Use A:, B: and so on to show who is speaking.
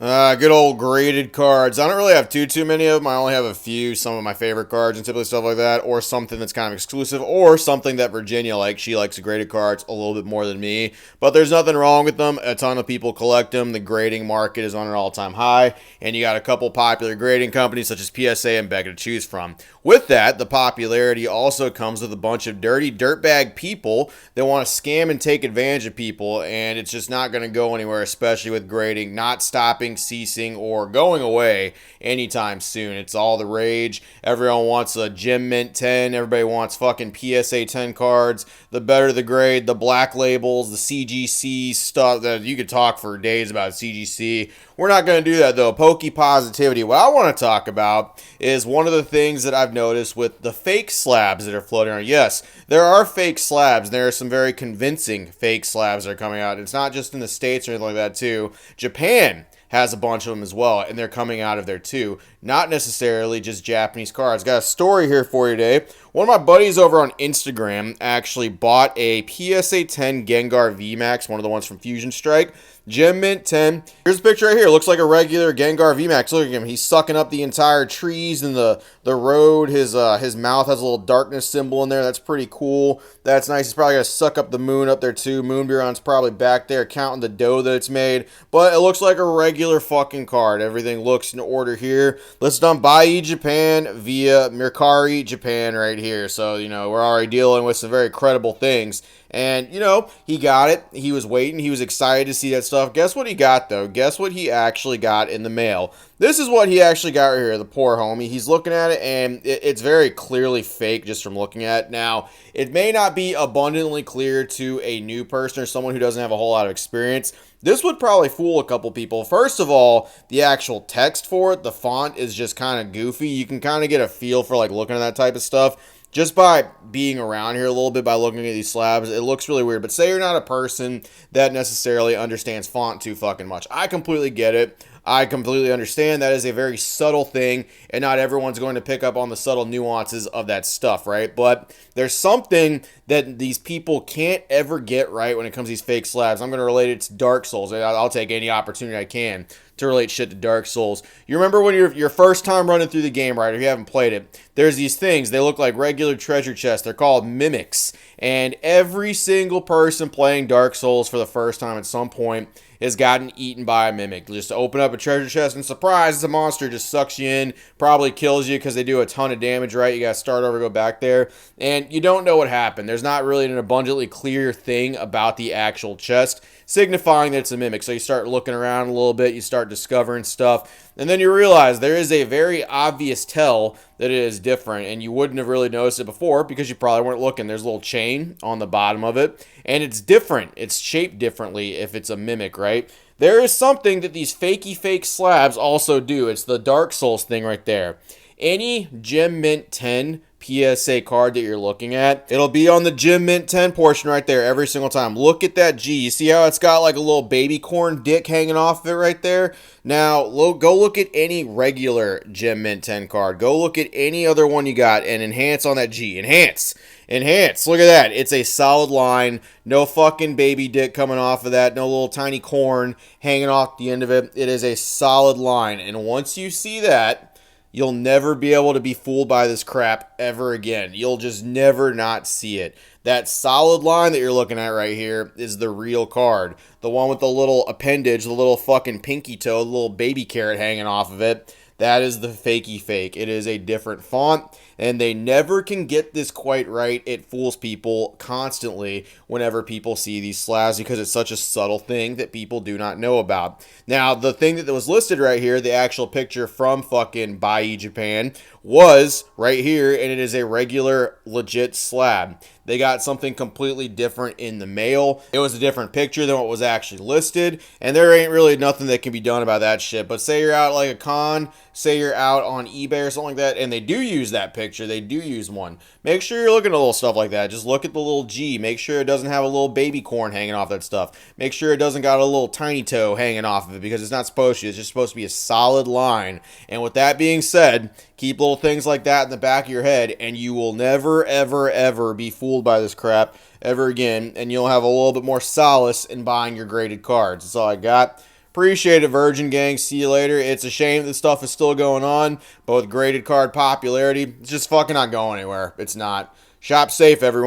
A: Good old graded cards. I don't really have too many of them. I only have a few, some of my favorite cards and typically stuff like that, or something that's kind of exclusive, or something that Virginia likes. She likes the graded cards a little bit more than me, but there's nothing wrong with them. A ton of people collect them. The grading market is on an all-time high, and you got a couple popular grading companies such as PSA and Becca to choose from. With that, the popularity also comes with a bunch of dirty dirtbag people that want to scam and take advantage of people, and it's just not going to go anywhere, especially with grading not stopping, ceasing, or going away anytime soon. It's all the rage. Everyone wants a Gem Mint 10. Everybody wants fucking PSA 10 cards. The better the grade, the black labels, the CGC stuff. That you could talk for days about CGC. We're not going to do that though. Pokey positivity. What I want to talk about is one of the things that I've noticed with the fake slabs that are floating around. Yes, there are fake slabs. There are some very convincing fake slabs that are coming out. It's not just in the States or anything like that too. Japan has a bunch of them as well, and they're coming out of there too. Not necessarily just Japanese cards. Got a story here for you today. One of my buddies over on Instagram actually bought a PSA 10 Gengar VMAX, one of the ones from Fusion Strike. Gem Mint 10. Here's a picture right here. Looks like a regular Gengar VMAX. Look at him. He's sucking up the entire trees and the road. His mouth has a little darkness symbol in there. That's pretty cool. That's nice. He's probably going to suck up the moon up there too. Moonburon's probably back there counting the dough that it's made. But it looks like a regular fucking card. Everything looks in order here. Listed on Bai Japan via Mercari Japan right here. So, we're already dealing with some very credible things. And, he got it. He was waiting. He was excited to see that stuff. Guess what he got, though? Guess what he actually got in the mail? This is what he actually got right here, the poor homie. He's looking at it, and it's very clearly fake just from looking at it. Now, it may not be abundantly clear to a new person or someone who doesn't have a whole lot of experience. This would probably fool a couple people. First of all, the actual text for it, the font is just kind of goofy. You can kind of get a feel for, looking at that type of stuff. Just by being around here a little bit, by looking at these slabs, it looks really weird. But say you're not a person that necessarily understands font too fucking much. I completely get it. I completely understand that is a very subtle thing, and not everyone's going to pick up on the subtle nuances of that stuff, right? But there's something that these people can't ever get right when it comes to these fake slabs. I'm going to relate it to Dark Souls. I'll take any opportunity I can to relate shit to Dark Souls. You remember when your first time running through the game, right? If you haven't played it, there's these things. They look like regular treasure chests. They're called mimics. And every single person playing Dark Souls for the first time at some point has gotten eaten by a mimic. Just open up a treasure chest and surprise, it's a monster. Just sucks you in, probably kills you because they do a ton of damage, right? You got to start over, go back there. And you don't know what happened. There's not really an abundantly clear thing about the actual chest, signifying that it's a mimic. So you start looking around a little bit, you start discovering stuff, and then you realize there is a very obvious tell that it is different, and you wouldn't have really noticed it before because you probably weren't looking. There's a little chain on the bottom of it, and it's different. It's shaped differently if it's a mimic, right? There is something that these fake slabs also do. It's the Dark Souls thing right there. Any Gem Mint 10 PSA card that you're looking at, it'll be on the Gem Mint 10 portion right there every single time. Look at that G. You see how it's got like a little baby corn dick hanging off of it right there? Now, go look at any regular Gem Mint 10 card. Go look at any other one you got and enhance on that G. Enhance. Look at that. It's a solid line. No fucking baby dick coming off of that. No little tiny corn hanging off the end of it. It is a solid line. And once you see that, you'll never be able to be fooled by this crap ever again. You'll just never not see it. That solid line that you're looking at right here is the real card. The one with the little appendage, the little fucking pinky toe, the little baby carrot hanging off of it. That is the fakey fake. It is a different font, and they never can get this quite right. It fools people constantly whenever people see these slabs because it's such a subtle thing that people do not know about. Now, the thing that was listed right here, the actual picture from fucking Bai Japan, was right here, and it is a regular, legit slab. They got something completely different in the mail. It was a different picture than what was actually listed, and there ain't really nothing that can be done about that shit. But say you're out like a con, say you're out on eBay or something like that, and they do use that picture, they do use one. Make sure you're looking at little stuff like that. Just look at the little G. Make sure it doesn't have a little baby corn hanging off that stuff. Make sure it doesn't got a little tiny toe hanging off of it because it's not supposed to. It's just supposed to be a solid line. And with that being said, keep little things like that in the back of your head, and you will never, ever, ever be fooled by this crap ever again, and you'll have a little bit more solace in buying your graded cards. That's all I got. Appreciate it, Virgin Gang. See you later. It's a shame this stuff is still going on, but with graded card popularity, it's just fucking not going anywhere. It's not. Shop safe, everyone.